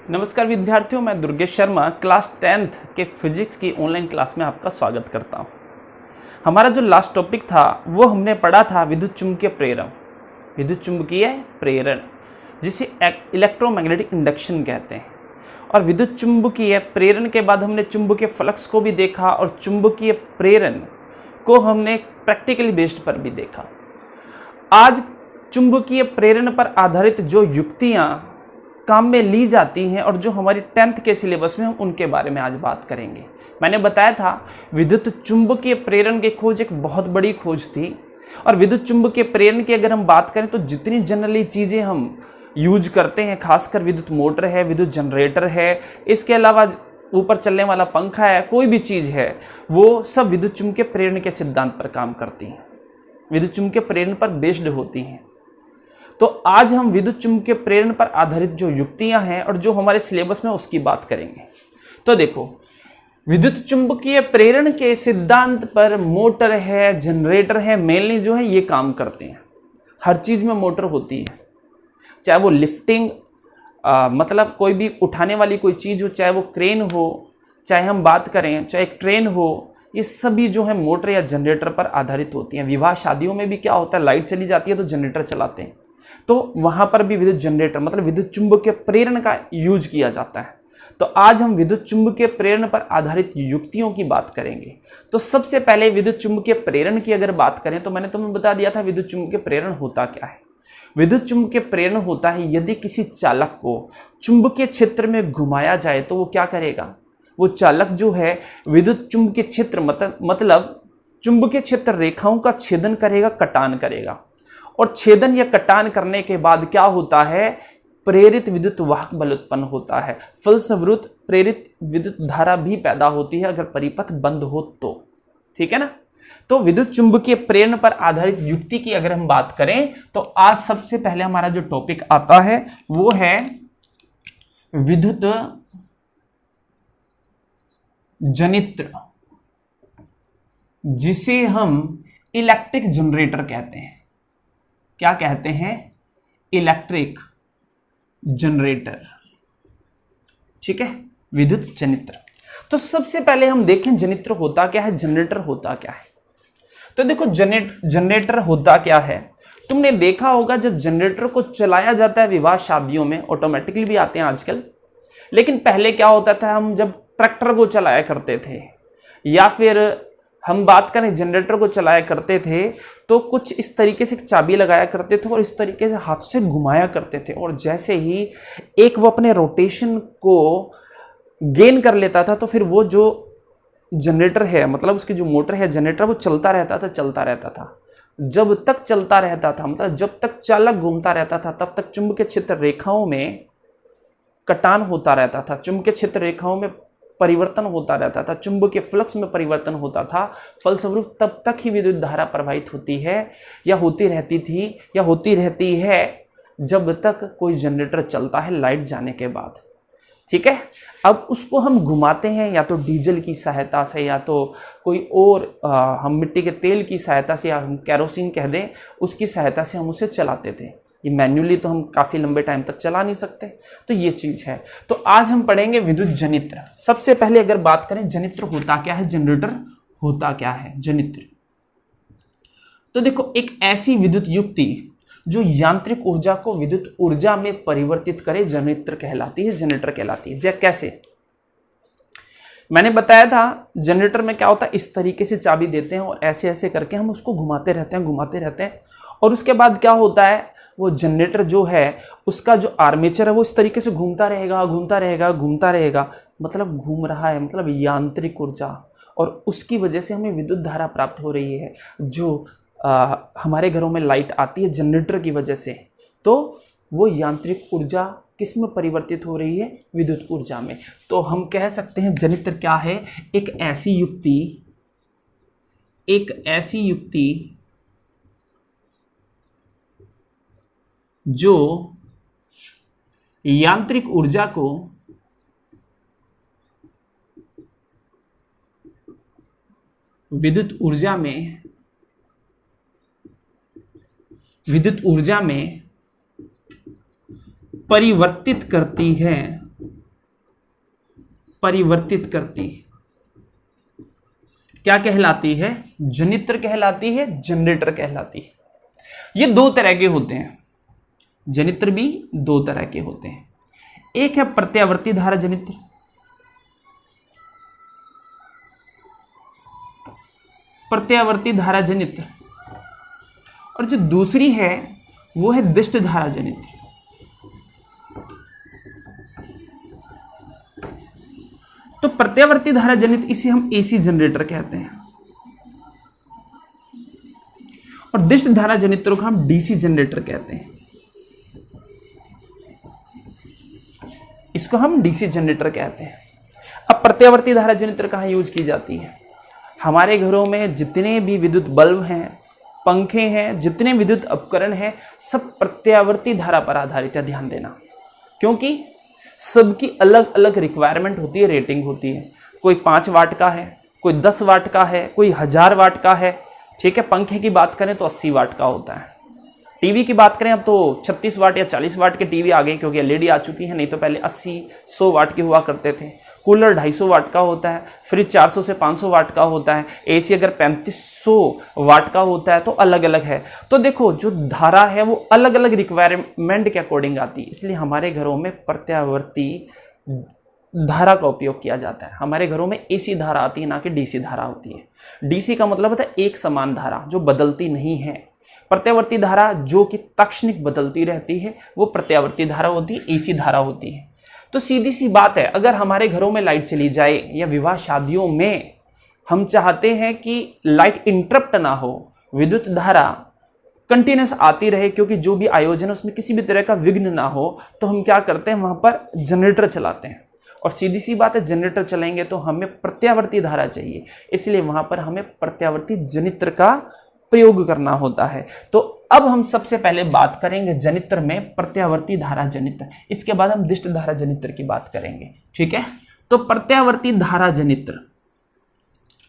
नमस्कार विद्यार्थियों, मैं दुर्गेश शर्मा क्लास 10th के फिजिक्स की ऑनलाइन क्लास में आपका स्वागत करता हूं। हमारा जो लास्ट टॉपिक था वो हमने पढ़ा था विद्युत चुम्बकीय प्रेरण। विद्युत चुम्बकीय प्रेरण जिसे इलेक्ट्रोमैग्नेटिक इंडक्शन कहते हैं। और विद्युत चुम्बकीय प्रेरण के बाद हमने चुंबकीय फ्लक्स को भी देखा और चुंबकीय प्रेरण को हमने प्रैक्टिकली बेस्ड पर भी देखा। आज चुंबकीय प्रेरण पर आधारित जो युक्तियां काम में ली जाती हैं और जो हमारी 10th के सिलेबस में हम उनके बारे में आज बात करेंगे। मैंने बताया था विद्युत चुंबकीय प्रेरण की खोज एक बहुत बड़ी खोज थी। और विद्युत चुंबकीय प्रेरण की अगर हम बात करें तो जितनी जनरली चीज़ें हम यूज करते हैं, खासकर विद्युत मोटर है, विद्युत जनरेटर है, इसके अलावा ऊपर चलने वाला पंखा है, कोई भी चीज़ है, वो सब विद्युत चुंबकीय प्रेरण के सिद्धांत पर काम करती हैं, विद्युत चुंबकीय प्रेरण पर बेस्ड होती हैं। तो आज हम विद्युत चुम्बकीय प्रेरण पर आधारित जो युक्तियां हैं और जो हमारे सिलेबस में उसकी बात करेंगे। तो देखो, विद्युत चुम्बकीय प्रेरण के सिद्धांत पर मोटर है, जनरेटर है, मेनली जो है ये काम करते हैं। हर चीज में मोटर होती है, चाहे वो लिफ्टिंग मतलब कोई भी उठाने वाली कोई चीज हो, चाहे वो क्रेन हो, चाहे हम बात करें चाहे एक ट्रेन हो, ये सभी जो है मोटर या जनरेटर पर आधारित होती हैं। विवाह शादियों में भी क्या होता है, लाइट चली जाती है तो जनरेटर चलाते हैं, तो वहां पर भी विद्युत जनरेटर मतलब विद्युत चुंबकीय प्रेरण का यूज किया जाता है। तो आज हम विद्युत चुंबकीय प्रेरण पर आधारित युक्तियों की बात करेंगे। तो सबसे पहले विद्युत चुंबकीय प्रेरण की अगर बात करें तो मैंने तुम्हें बता दिया था विद्युत चुंबकीय प्रेरण होता क्या है। विद्युत चुंबकीय प्रेरण होता है यदि किसी चालक को चुंबकीय क्षेत्र में घुमाया जाए तो वो क्या करेगा, वो चालक जो है विद्युत चुंबकीय क्षेत्र मतलब चुंबकीय क्षेत्र रेखाओं का छेदन करेगा, कटान करेगा। और छेदन या कटान करने के बाद क्या होता है, प्रेरित विद्युत वाहक बल उत्पन्न होता है। फलस्वरूप प्रेरित विद्युत धारा भी पैदा होती है अगर परिपथ बंद हो तो, ठीक है ना। तो विद्युत चुंबकीय प्रेरण पर आधारित युक्ति की अगर हम बात करें तो आज सबसे पहले हमारा जो टॉपिक आता है वो है विद्युत जनित्र, जिसे हम इलेक्ट्रिक जनरेटर कहते हैं। क्या कहते हैं, इलेक्ट्रिक जनरेटर, ठीक है, विद्युत जनित्र। तो सबसे पहले हम देखें जनित्र होता क्या है, जनरेटर होता क्या है। तो देखो जनरेटर होता क्या है, तुमने देखा होगा जब जनरेटर को चलाया जाता है विवाह शादियों में, ऑटोमेटिकली भी आते हैं आजकल, लेकिन पहले क्या होता था, हम जब ट्रैक्टर को चलाया करते थे या फिर हम बात करें जनरेटर को चलाया करते थे तो कुछ इस तरीके से चाबी लगाया करते थे और इस तरीके से हाथ से घुमाया करते थे। और जैसे ही एक वो अपने रोटेशन को गेन कर लेता था तो फिर वो जो जनरेटर है मतलब उसकी जो मोटर है जनरेटर, वो चलता रहता था। जब तक चलता रहता था मतलब जब तक चालक घूमता रहता था तब तक चुंबकीय क्षेत्र रेखाओं में कटान होता रहता था, चुंबकीय क्षेत्र रेखाओं में परिवर्तन होता रहता था, चुंबकीय फ्लक्स में परिवर्तन होता था। फलस्वरूप तब तक ही विद्युत धारा प्रवाहित होती है या होती रहती थी या होती रहती है जब तक कोई जनरेटर चलता है लाइट जाने के बाद, ठीक है। अब उसको हम घुमाते हैं या तो डीजल की सहायता से या तो कोई और हम मिट्टी के तेल की सहायता से या हम कैरोसिन कह दें उसकी सहायता से हम उसे चलाते थे। ये मैन्युअली तो हम काफ़ी लंबे टाइम तक चला नहीं सकते, तो ये चीज़ है। तो आज हम पढ़ेंगे विद्युत जनित्र। सबसे पहले अगर बात करें जनित्र होता क्या है, जनरेटर होता क्या है, जनित्र। तो देखो, एक ऐसी विद्युत युक्ति जो यांत्रिक ऊर्जा को विद्युत ऊर्जा में परिवर्तित करे जनित्र कहलाती है, जनरेटर कहलाती है। कैसे, मैंने बताया था जनरेटर में क्या होता है, इस तरीके से चाबी देते हैं और ऐसे ऐसे करके हम उसको घुमाते रहते हैं और उसके बाद क्या होता है, वो जनरेटर जो है उसका जो आर्मेचर है वो इस तरीके से घूमता रहेगा, मतलब घूम रहा है, मतलब यांत्रिक ऊर्जा, और उसकी वजह से हमें विद्युत धारा प्राप्त हो रही है। जो हमारे घरों में लाइट आती है जनरेटर की वजह से, तो वो यांत्रिक ऊर्जा किस में परिवर्तित हो रही है, विद्युत ऊर्जा में। तो हम कह सकते हैं जनित्र क्या है, एक ऐसी युक्ति जो यांत्रिक ऊर्जा को विद्युत ऊर्जा में परिवर्तित करती है परिवर्तित करती है। क्या कहलाती है? जनित्र कहलाती है, जनरेटर कहलाती है। ये दो तरह के होते हैं, जनित्र भी दो तरह के होते हैं। एक है प्रत्यावर्ती धारा जनित्र, प्रत्यावर्ती धारा जनित्र, और जो दूसरी है वो है दिष्ट धारा जनित्र। तो प्रत्यावर्ती धारा जनित इसे हम एसी जनरेटर कहते हैं, और दिष्ट धारा जनित्र को हम डीसी जनरेटर कहते हैं। इसको हम डीसी जनरेटर कहते हैं। अब प्रत्यावर्ती धारा जनित्र कहाँ यूज की जाती है? हमारे घरों में जितने भी विद्युत बल्ब हैं, पंखे हैं, जितने विद्युत उपकरण हैं, सब प्रत्यावर्ती धारा पर आधारित है। ध्यान देना, क्योंकि सबकी अलग अलग रिक्वायरमेंट होती है, रेटिंग होती है। कोई 5 वाट का है, कोई 10 वाट का है, कोई 1000 वाट का है। ठीक है, पंखे की बात करें तो 80 वाट का होता है। टीवी की बात करें अब तो 36 वाट या 40 वाट के टीवी आ गए, क्योंकि एलईडी आ चुकी है, नहीं तो पहले 80-100 वाट के हुआ करते थे। कूलर 250 वाट का होता है, फ्रिज 400 से 500 वाट का होता है, एसी अगर 3500 वाट का होता है, तो अलग अलग है। तो देखो, जो धारा है वो अलग अलग रिक्वायरमेंट के अकॉर्डिंग आती है, इसलिए हमारे घरों में प्रत्यावर्ती धारा का उपयोग किया जाता है। हमारे घरों में एसी धारा आती है, ना कि डीसी धारा होती है। डीसी का मतलब होता है एक समान धारा जो बदलती नहीं है। प्रत्यावर्ती धारा जो कि तात्क्षणिक बदलती रहती है वो प्रत्यावर्ती धारा होती है, एसी धारा होती है। तो सीधी सी बात है, अगर हमारे घरों में लाइट चली जाए या विवाह शादियों में हम चाहते हैं कि लाइट इंटरप्ट ना हो, विद्युत धारा कंटिन्यूस आती रहे, क्योंकि जो भी आयोजन है उसमें किसी भी तरह का विघ्न ना हो, तो हम क्या करते हैं, वहां पर जनरेटर चलाते हैं। और सीधी सी बात है, जनरेटर चलाएंगे तो हमें प्रत्यावर्ती धारा चाहिए, इसलिए वहां पर हमें प्रत्यावर्ती जनित्र का प्रयोग करना होता है। तो अब हम सबसे पहले बात करेंगे जनित्र में प्रत्यावर्ती धारा जनित्र, इसके बाद हम दिष्ट धारा जनित्र की बात करेंगे। ठीक है, तो प्रत्यावर्ती धारा जनित्र,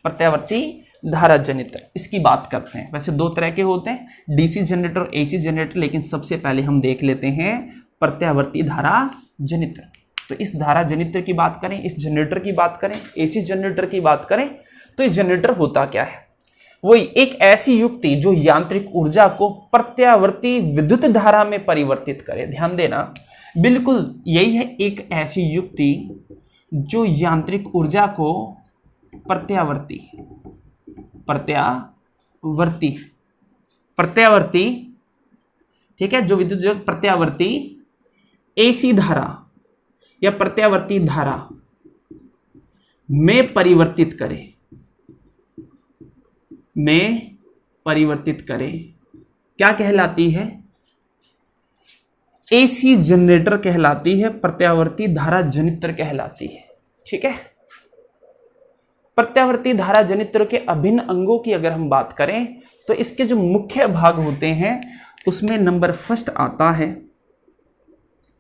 प्रत्यावर्ती धारा जनित्र, इसकी बात करते हैं। वैसे दो तरह के होते हैं, डीसी जनरेटर और एसी जनरेटर, लेकिन सबसे पहले हम देख लेते हैं प्रत्यावर्ती धारा जनित्र। तो इस धारा जनित्र की बात करें, इस जनरेटर की बात करें, एसी जनरेटर की बात करें, तो ये जनरेटर होता क्या है? वही एक ऐसी युक्ति जो यांत्रिक ऊर्जा को प्रत्यावर्ती विद्युत धारा में परिवर्तित करे। ध्यान देना, बिल्कुल यही है, एक ऐसी युक्ति जो यांत्रिक ऊर्जा को प्रत्यावर्ती ठीक है, जो विद्युत जो प्रत्यावर्ती एसी धारा या प्रत्यावर्ती धारा में परिवर्तित करे, क्या कहलाती है? एसी जनरेटर कहलाती है, प्रत्यावर्ती धारा जनित्र कहलाती है। ठीक है, प्रत्यावर्ती धारा जनित्र के अभिन्न अंगों की अगर हम बात करें तो इसके जो मुख्य भाग होते हैं उसमें नंबर फर्स्ट आता है,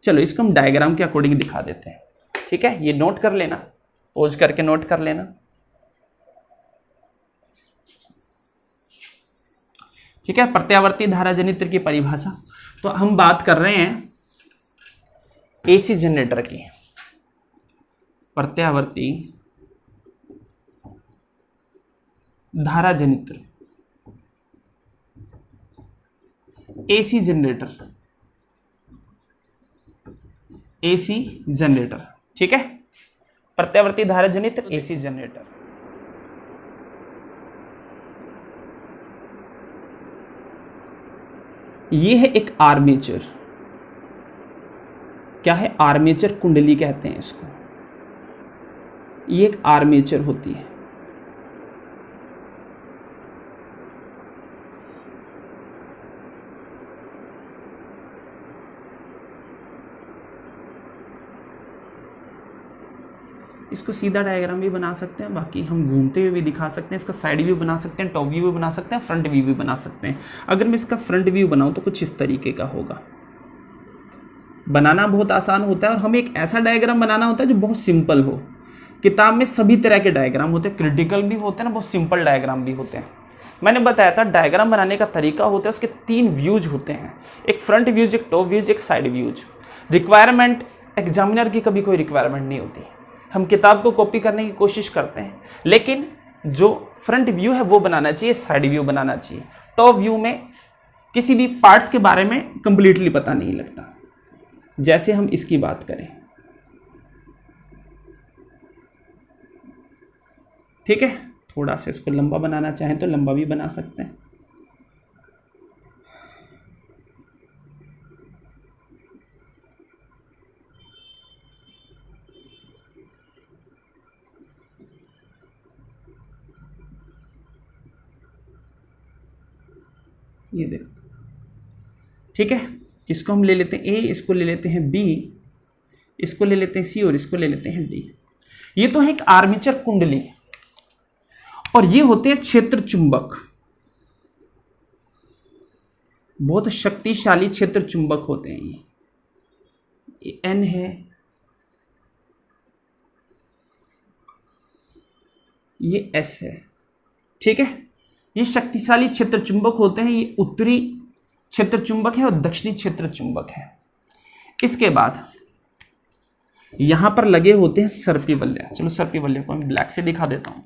चलो इसको हम डायग्राम के अकॉर्डिंग दिखा देते हैं। ठीक है, ये नोट कर लेना, पॉज करके नोट कर लेना। ठीक है, प्रत्यावर्ती धारा जनित्र की परिभाषा, तो हम बात कर रहे हैं एसी जनरेटर की। प्रत्यावर्ती धारा जनित्र, एसी जनरेटर, एसी जनरेटर। ठीक है, प्रत्यावर्ती धारा जनित्र, एसी जनरेटर। ये है एक आर्मेचर, क्या है? आर्मेचर कुंडली कहते हैं इसको। ये एक आर्मेचर होती है। इसको सीधा डायग्राम भी बना सकते हैं, बाकी हम घूमते हुए भी दिखा सकते हैं। इसका साइड व्यू बना सकते हैं, टॉप व्यू भी बना सकते हैं, फ्रंट व्यू भी बना सकते हैं। अगर मैं इसका फ्रंट व्यू बनाऊं तो कुछ इस तरीके का होगा। बनाना बहुत आसान होता है, और हमें एक ऐसा डायग्राम बनाना होता है जो बहुत सिंपल हो। किताब में सभी तरह के डायग्राम होते हैं, क्रिटिकल भी होते हैं ना, बहुत सिंपल डायग्राम भी होते हैं। मैंने बताया था डायग्राम बनाने का तरीका होता है, उसके 3 व्यूज होते हैं, एक फ्रंट व्यूज, एक टॉप व्यूज, एक साइड व्यूज। रिक्वायरमेंट एग्जामिनर की कभी कोई रिक्वायरमेंट नहीं होती, हम किताब को कॉपी करने की कोशिश करते हैं, लेकिन जो फ्रंट व्यू है वो बनाना चाहिए, साइड व्यू बनाना चाहिए। टॉप व्यू में किसी भी पार्ट्स के बारे में कंप्लीटली पता नहीं लगता। जैसे हम इसकी बात करें, ठीक है, थोड़ा सा इसको लंबा बनाना चाहें तो लंबा भी बना सकते हैं। ये देखो, ठीक है, इसको हम ले लेते हैं ए, इसको ले लेते हैं बी, इसको ले लेते हैं सी और इसको ले लेते हैं डी। ये तो है एक आर्मेचर कुंडली, और ये होते हैं क्षेत्र चुंबक। बहुत शक्तिशाली क्षेत्र चुंबक होते हैं ये एन है, ये एस है, ठीक है। ये शक्तिशाली क्षेत्र चुंबक होते हैं। ये उत्तरी क्षेत्र चुंबक है और दक्षिणी क्षेत्र चुंबक है। इसके बाद यहां पर लगे होते हैं सर्पी बल्ले। चलो सर्पी बल्ले को मैं ब्लैक से दिखा देता हूं।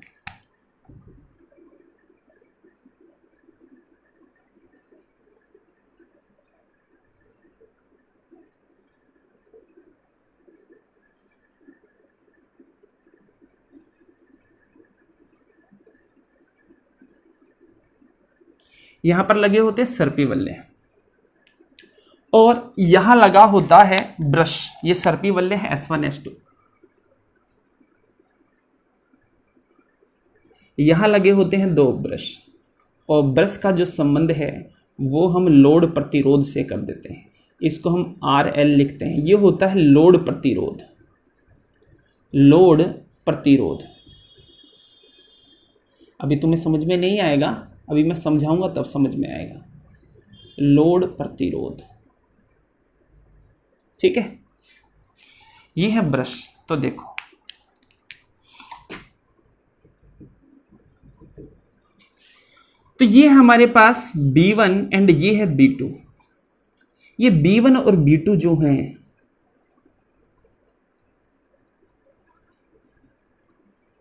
यहां पर लगे होते हैं सर्पी बल्ले और यहां लगा होता है ब्रश। ये सर्पी बल्ले हैं S1 S2। यहां लगे होते हैं 2 ब्रश, और ब्रश का जो संबंध है वो हम लोड प्रतिरोध से कर देते हैं। इसको हम RL लिखते हैं। ये होता है लोड प्रतिरोध। लोड प्रतिरोध अभी तुम्हें समझ में नहीं आएगा, अभी मैं समझाऊंगा तब समझ में आएगा। लोड प्रतिरोध, ठीक है। ये है ब्रश। तो देखो, तो ये हमारे पास B1 एंड ये है B2। ये B1 और B2 जो हैं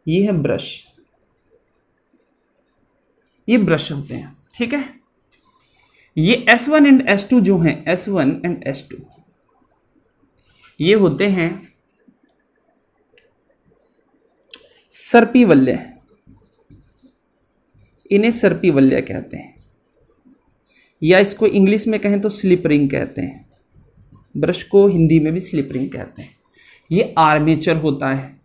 ये है ब्रश। ये ब्रश होते हैं, ठीक है। ये S1 एंड S2 जो हैं, S1 एंड S2 ये होते हैं सर्पी वल्य। इन्हें सर्पी वल्य कहते हैं, या इसको इंग्लिश में कहें तो स्लिप रिंग कहते हैं। ब्रश को हिंदी में भी स्लिप रिंग कहते हैं। ये आर्मेचर होता है,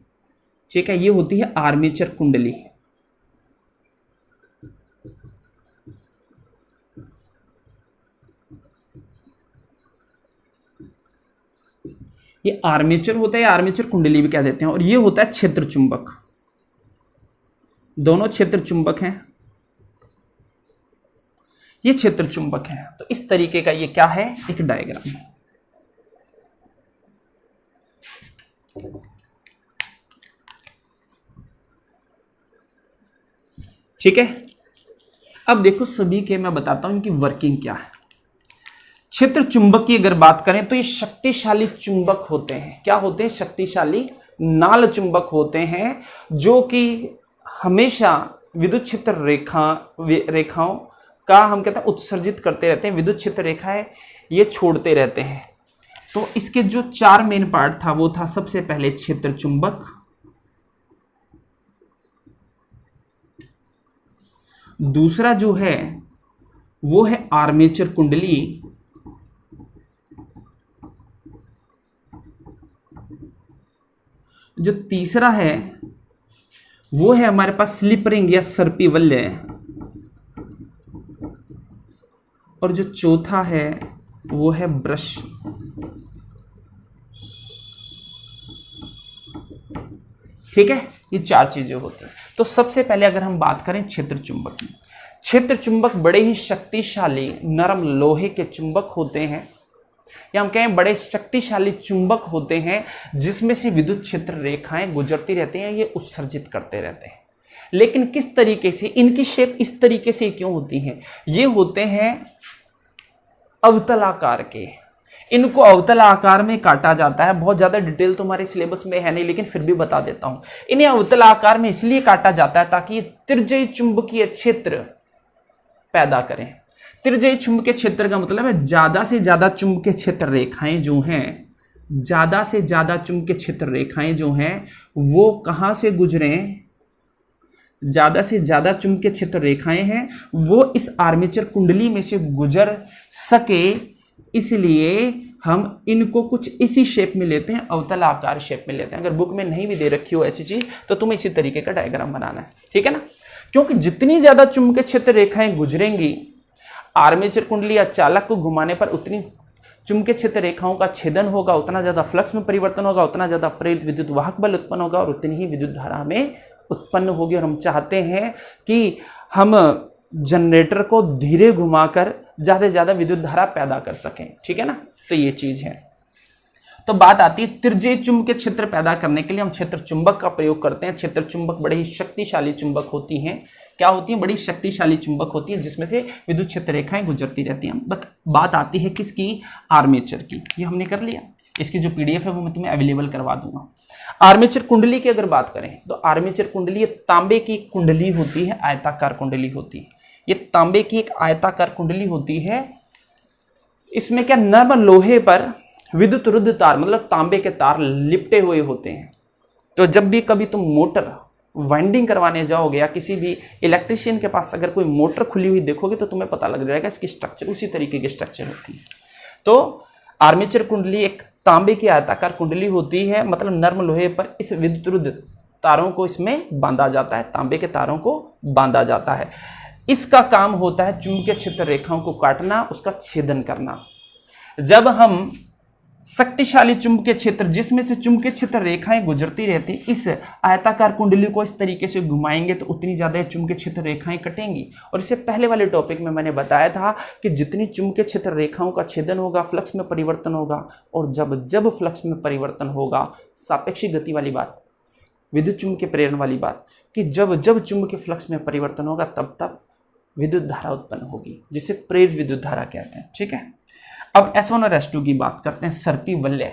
ठीक है। ये होती है आर्मेचर कुंडली। ये आर्मेचर होता है, आर्मेचर कुंडली भी कह देते हैं। और ये होता है क्षेत्र चुंबक। दोनों क्षेत्र चुंबक हैं, ये क्षेत्र चुंबक है। तो इस तरीके का ये क्या है, एक डायग्राम है। ठीक है। अब देखो सभी के मैं बताता हूं इनकी वर्किंग क्या है। क्षेत्र चुंबक की अगर बात करें तो ये शक्तिशाली चुंबक होते हैं। क्या होते हैं? शक्तिशाली नाल चुंबक होते हैं, जो कि हमेशा विद्युत क्षेत्र रेखाओं का हम कहते हैं उत्सर्जित करते रहते हैं। विद्युत क्षेत्र रेखाएं ये छोड़ते रहते हैं। तो इसके जो 4 मेन पार्ट था वो था सबसे पहले क्षेत्र चुंबक, दूसरा जो है वो है आर्मेचर कुंडली, जो तीसरा है वो है हमारे पास स्लिप रिंग या सर्पी वल्य, और जो चौथा है वो है ब्रश। ठीक है, ये 4 चीजें होती हैं। तो सबसे पहले अगर हम बात करें क्षेत्र चुंबक की, क्षेत्र चुंबक बड़े ही शक्तिशाली नरम लोहे के चुंबक होते हैं, या हम कहें बड़े शक्तिशाली चुंबक होते हैं, जिसमें से विद्युत क्षेत्र रेखाएं गुजरती रहती हैं, ये उत्सर्जित करते रहते हैं। लेकिन किस तरीके से, इनकी शेप इस तरीके से क्यों होती है? ये होते हैं अवतलाकार के। इनको अवतल आकार में काटा जाता है। बहुत ज्यादा डिटेल तुम्हारे सिलेबस में है नहीं, लेकिन फिर भी बता देता हूं। इन्हें अवतल आकार में इसलिए काटा जाता है ताकि ये तिर्य्यी चुंबकीय क्षेत्र पैदा करें। तिर्य्यी चुंबकीय क्षेत्र का मतलब है ज्यादा से ज्यादा चुंबकीय क्षेत्र रेखाएं जो हैं, ज्यादा से ज्यादा चुंबकीय क्षेत्र रेखाएं जो हैं वो कहां से गुजरें, ज्यादा से ज्यादा चुंबकीय क्षेत्र रेखाएं हैं वो इस आर्मेचर कुंडली में से गुजर सके, इसलिए हम इनको कुछ इसी शेप में लेते हैं, अवतल आकार शेप में लेते हैं। अगर बुक में नहीं भी दे रखी हो ऐसी चीज तो तुम्हें इसी तरीके का डायग्राम बनाना है, ठीक है ना। क्योंकि जितनी ज्यादा चुंबकीय क्षेत्र रेखाएं गुजरेंगी आर्मेचर कुंडली या चालक को घुमाने पर उतनी चुंबकीय क्षेत्र रेखाओं का छेदन होगा, उतना ज्यादा फ्लक्स में परिवर्तन होगा, उतना ज्यादा प्रेरित विद्युत वाहक बल उत्पन्न होगा और उतनी ही विद्युत धारा में उत्पन्न होगी। और हम चाहते हैं कि हम जनरेटर को धीरे घुमाकर ज्यादा से ज्यादा विद्युत धारा पैदा कर सकें, ठीक है ना। तो ये चीज है। तो बात आती है तिर्य्यी चुंबकीय क्षेत्र पैदा करने के लिए हम क्षेत्र चुंबक का प्रयोग करते हैं। क्षेत्र चुंबक बड़े ही शक्तिशाली चुंबक होती हैं। क्या होती हैं? बड़ी शक्तिशाली चुंबक होती है जिसमें से विद्युत क्षेत्र रेखाएं गुजरती रहती हैं। बात आती है किसकी? आर्मेचर की। ये हमने कर लिया। इसकी जो पीडीएफ है वो मैं तुम्हें अवेलेबल करवा दूंगा। आर्मेचर कुंडली की अगर बात करें तो आर्मेचर कुंडली तांबे की कुंडली होती है, आयताकार कुंडली होती है। ये तांबे की एक आयताकार कुंडली होती है। इसमें क्या नर्म लोहे पर विद्युत रुद्ध तार मतलब तांबे के तार लिपटे हुए होते हैं। तो जब भी कभी तुम मोटर वाइंडिंग करवाने जाओगे या किसी भी इलेक्ट्रिशियन के पास अगर कोई मोटर खुली हुई देखोगे तो तुम्हें पता लग जाएगा इसकी स्ट्रक्चर उसी तरीके की स्ट्रक्चर होती है। तो आर्मेचर कुंडली एक तांबे की आयताकार कुंडली होती है, मतलब नर्म लोहे पर इस विद्युत रुद्ध तारों को इसमें बांधा जाता है, तांबे के तारों को बांधा जाता है। इसका काम होता है चुंबकीय क्षेत्र रेखाओं को काटना, उसका छेदन करना। जब हम शक्तिशाली चुंबकीय क्षेत्र जिसमें से चुंबकीय क्षेत्र रेखाएं गुजरती रहती इस आयताकार कुंडली को इस तरीके से घुमाएंगे तो उतनी ज्यादा चुंबकीय क्षेत्र रेखाएं कटेंगी। और इससे पहले वाले टॉपिक में मैंने बताया था कि जितनी चुंबकीय क्षेत्र रेखाओं का छेदन होगा फ्लक्स में परिवर्तन होगा, और जब जब फ्लक्स में परिवर्तन होगा, सापेक्षिक गति वाली बात, विद्युत चुंबकीय प्रेरण वाली बात, कि जब जब चुंबकीय फ्लक्स में परिवर्तन होगा तब तब विद्युत धारा उत्पन्न होगी, जिसे प्रेरित विद्युत धारा कहते हैं, ठीक है। अब S1 और S2 की बात करते हैं। सर्पी वलय।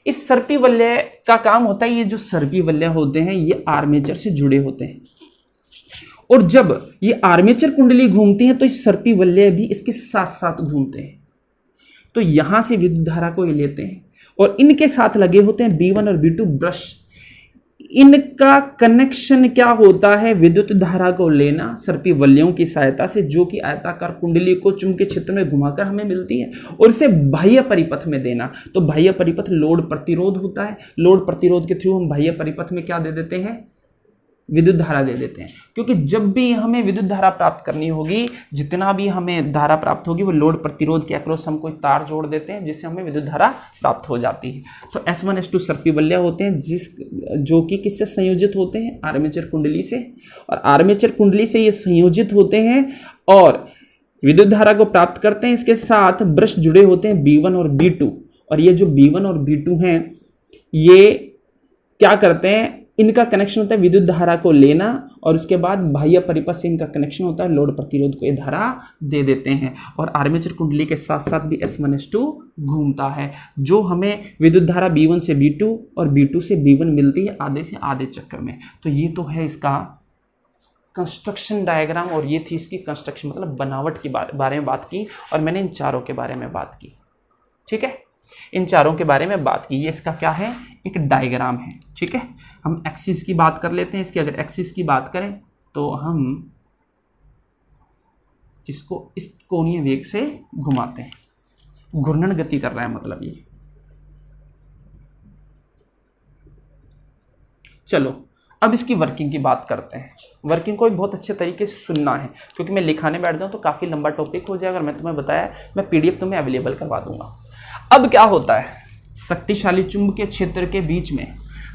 इस सर्पी वलय का काम होता है, ये जो सर्पी वलय होते हैं ये आर्मेचर से जुड़े होते हैं, और जब ये आर्मेचर कुंडली घूमती है तो इस सर्पी वलय भी इसके साथ साथ घूमते हैं। तो यहां से विद्युत धारा को ये लेते हैं और इनके साथ लगे होते हैं B1 और B2 ब्रश। इनका कनेक्शन क्या होता है? विद्युत धारा को लेना सर्पी वलयों की सहायता से, जो कि आयताकार कुंडली को चुंबकीय क्षेत्र में घुमाकर हमें मिलती है, और इसे बाह्य परिपथ में देना। तो बाह्य परिपथ लोड प्रतिरोध होता है। लोड प्रतिरोध के थ्रू हम बाह्य परिपथ में क्या दे देते हैं? विद्युत धारा दे देते हैं। क्योंकि जब भी हमें विद्युत धारा प्राप्त करनी होगी, जितना भी हमें धारा प्राप्त होगी वो लोड प्रतिरोध के अक्रॉस हम कोई तार जोड़ देते हैं जिससे हमें विद्युत धारा प्राप्त हो जाती है। तो S1 S2 सर्पी वलय होते हैं जो कि किससे संयोजित होते हैं? आर्मेचर कुंडली से। और आर्मेचर कुंडली से ये संयोजित होते हैं और विद्युत धारा को प्राप्त करते हैं। इसके साथ ब्रश जुड़े होते हैं B1 और B2, और ये जो B1 और B2 हैं ये क्या करते हैं? इनका कनेक्शन होता है विद्युत धारा को लेना, और उसके बाद बाह्य परिपथ से इनका कनेक्शन होता है लोड प्रतिरोध को ये धारा दे देते हैं। और आर्मेचर कुंडली के साथ साथ भी S1 S2 घूमता है, जो हमें विद्युत धारा B1 से B2 और B2 से B1 मिलती है आधे से आधे चक्कर में। तो ये तो है इसका कंस्ट्रक्शन डायग्राम, और ये थी इसकी कंस्ट्रक्शन मतलब बनावट के बारे में बात की, और मैंने इन चारों के बारे में बात की, ठीक है। इन चारों के बारे में बात की। ये इसका क्या है? एक डायग्राम है, ठीक है। हम एक्सिस की बात कर लेते हैं। इसकी अगर एक्सिस की बात करें तो हम इसको इस कोणीय वेग से घुमाते हैं, घूर्णन गति कर रहा है मतलब ये। चलो अब इसकी वर्किंग की बात करते हैं। वर्किंग को भी बहुत अच्छे तरीके से सुनना है, क्योंकि मैं लिखाने बैठ जाऊं तो काफ़ी लंबा टॉपिक हो जाएगा। अगर मैं तुम्हें बताया, मैं पीडीएफ तुम्हें अवेलेबल करवा दूंगा। अब क्या होता है? शक्तिशाली चुंबकीय क्षेत्र के बीच में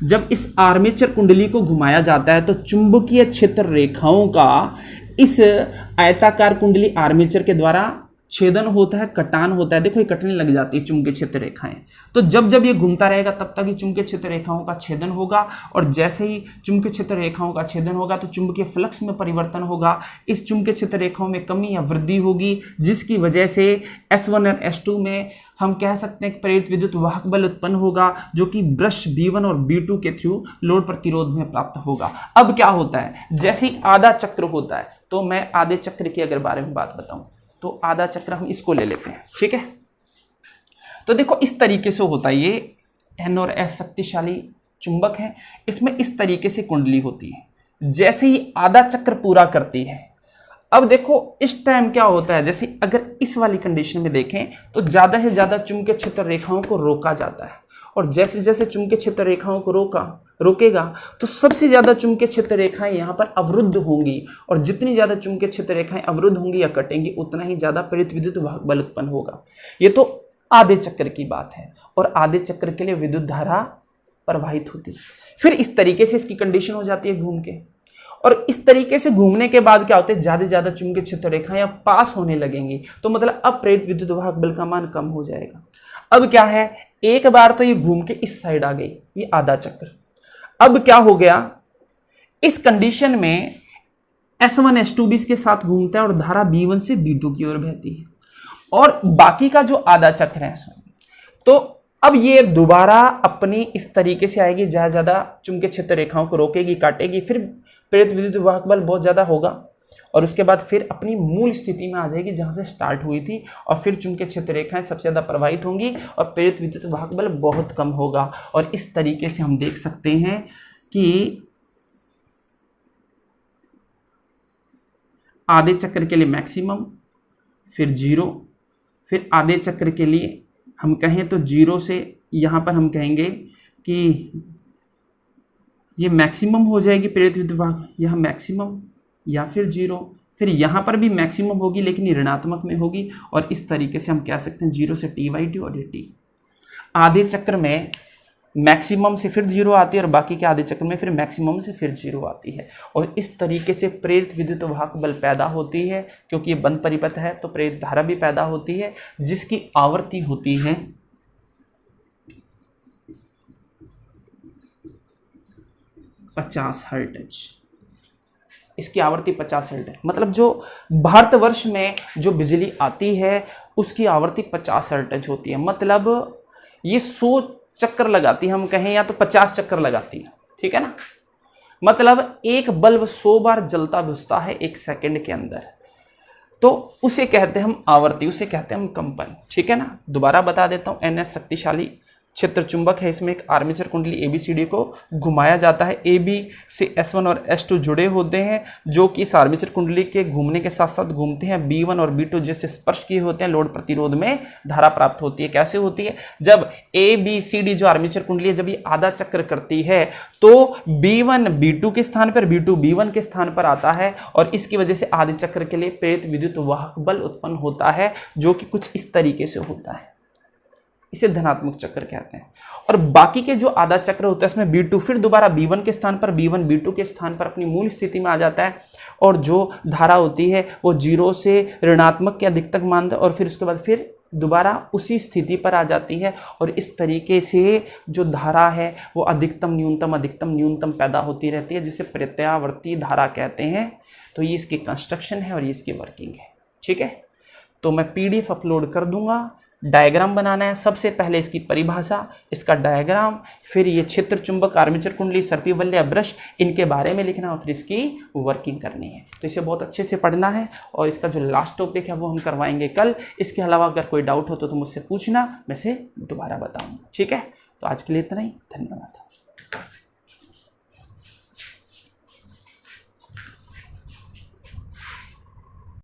जब इस आर्मेचर कुंडली को घुमाया जाता है तो चुंबकीय क्षेत्र रेखाओं का इस आयताकार कुंडली आर्मेचर के द्वारा छेदन होता है, कटान होता है। देखो ये कटने लग जाती है चुंबकीय क्षेत्र रेखाएं। तो जब जब ये घूमता रहेगा तब तक ही चुंबकीय क्षेत्र रेखाओं का छेदन होगा, और जैसे ही चुंबकीय क्षेत्र रेखाओं का छेदन होगा तो चुंबकीय फ्लक्स में परिवर्तन होगा। इस चुंबकीय क्षेत्र रेखाओं में कमी या वृद्धि होगी, जिसकी वजह से S1 और S2 में हम कह सकते हैं कि प्रेरित विद्युत वाहक बल उत्पन्न होगा, जो कि ब्रश B1 और B2 के थ्रू लोड प्रतिरोध में प्राप्त होगा। अब क्या होता है, जैसे ही आधा चक्र होता है, तो मैं आधे चक्र की अगर बारे में बात बताऊं तो आधा चक्र हम इसको ले लेते हैं, ठीक है। तो देखो इस तरीके से होता है, ये N और S शक्तिशाली चुंबक है, इसमें इस तरीके से कुंडली होती है। जैसे ही आधा चक्र पूरा करती है, अब देखो इस टाइम क्या होता है, जैसे अगर इस वाली कंडीशन में देखें तो ज्यादा से ज्यादा चुंबकीय क्षेत्र रेखाओं को रोका जाता है, और जैसे जैसे चुंबकीय क्षेत्र रेखाओं को रोकेगा तो सबसे ज्यादा चुंबकीय क्षेत्र रेखाएं यहाँ पर अवरुद्ध होंगी, और जितनी ज्यादा चुंबकीय क्षेत्र रेखाएं अवरुद्ध होंगी या कटेंगी उतना ही ज्यादा प्रेरित विद्युत वाहक बल उत्पन्न होगा। ये तो आधे चक्र की बात है, और आधे चक्र के लिए विद्युत धारा प्रवाहित होती है। फिर इस तरीके से इसकी कंडीशन हो जाती है घूम के, और इस तरीके से घूमने के बाद क्या होता है, ज्यादा से ज्यादा चुंबकीय क्षेत्र रेखाएं अब पास होने लगेंगी, तो मतलब अब प्रेरित विद्युत वाहक बल का मान कम हो जाएगा। अब क्या है, एक बार तो ये घूम के इस साइड आ गई, ये आधा चक्र। अब क्या हो गया, इस कंडीशन में S1 S2 भी इसके साथ घूमता है और धारा B1 से B2 की ओर बहती है, और बाकी का जो आधा चक्र है तो अब ये दोबारा अपनी इस तरीके से आएगी, ज्यादा ज्यादा चुंबकीय क्षेत्र रेखाओं को रोकेगी, काटेगी, फिर प्रेरित विद्युत वाहक बल बहुत ज्यादा होगा, और उसके बाद फिर अपनी मूल स्थिति में आ जाएगी जहां से स्टार्ट हुई थी, और फिर चुंबकीय क्षेत्र रेखाएं सबसे ज्यादा प्रभावित होंगी और प्रेरित विद्युत वाहक बल बहुत कम होगा। और इस तरीके से हम देख सकते हैं कि आधे चक्र के लिए मैक्सिमम, फिर जीरो, फिर आधे चक्र के लिए हम कहें तो जीरो से यहां पर हम कहेंगे कि ये मैक्सिमम हो जाएगी प्रेरित विद्युत वाहक, यहाँ मैक्सिमम या फिर जीरो, फिर यहाँ पर भी मैक्सिमम होगी लेकिन ये ऋणात्मक में होगी, और इस तरीके से हम कह सकते हैं जीरो से T/T और ये T। आधे चक्र में मैक्सिमम से फिर जीरो आती है, और बाकी के आधे चक्र में फिर मैक्सिमम से फिर जीरो आती है, और इस तरीके से प्रेरित विद्युत वाहक बल पैदा होती है। क्योंकि ये बंद परिपथ है तो प्रेरित धारा भी पैदा होती है, जिसकी आवृत्ति होती है 50 हर्ट्ज। इसकी आवृत्ति 50 हर्ट्ज है, मतलब जो भारतवर्ष में जो बिजली आती है उसकी आवृत्ति 50 हर्ट्ज होती है। मतलब ये 100 चक्कर लगाती है, हम कहें या तो 50 चक्कर लगाती है, ठीक है ना। मतलब एक बल्ब 100 बार जलता बुझता है 1 सेकंड के अंदर, तो उसे कहते हैं हम आवृत्ति, उसे कहते हैं हम कंपन, ठीक है ना। दोबारा बता देता हूं, NS शक्तिशाली क्षेत्र चुंबक है, इसमें एक आर्मेचर कुंडली ABCD को घुमाया जाता है। AB से S1 और S2 जुड़े होते हैं, जो कि इस आर्मेचर कुंडली के घूमने के साथ साथ घूमते हैं। B1 और B2 जिससे स्पर्श किए होते हैं, लोड प्रतिरोध में धारा प्राप्त होती है। कैसे होती है, जब ABCD जो आर्मेचर कुंडली है जब ये आधा चक्र करती है तो B1 B2 के स्थान पर, B2 B1 के स्थान पर आता है, और इसकी वजह से आधे चक्र के लिए प्रेरित विद्युत वाहक बल उत्पन्न होता है, जो कि कुछ इस तरीके से होता है। इसे धनात्मक चक्र कहते हैं। और बाकी के जो आधा चक्र होता है इसमें B2 फिर दोबारा B1 के स्थान पर, B1 B2 के स्थान पर अपनी मूल स्थिति में आ जाता है, और जो धारा होती है वो जीरो से ऋणात्मक के अधिकतम मान, और फिर उसके बाद फिर दोबारा उसी स्थिति पर आ जाती है, और इस तरीके से जो धारा है वो अधिकतम न्यूनतम पैदा होती रहती है, जिसे प्रत्यावर्ती धारा कहते हैं। तो ये इसकी कंस्ट्रक्शन है और ये इसकी वर्किंग है, ठीक है। तो मैं PDF अपलोड कर दूंगा। डायग्राम बनाना है, सबसे पहले इसकी परिभाषा, इसका डायग्राम, फिर ये क्षेत्र चुंबक, आर्मेचर कुंडली, सर्पिवल्य, ब्रश, इनके बारे में लिखना और फिर इसकी वर्किंग करनी है। तो इसे बहुत अच्छे से पढ़ना है, और इसका जो लास्ट टॉपिक है वो हम करवाएंगे कल। इसके अलावा अगर कोई डाउट हो तो मुझसे पूछना, मैं से दोबारा बताऊंगा, ठीक है। तो आज के लिए इतना ही, धन्यवाद।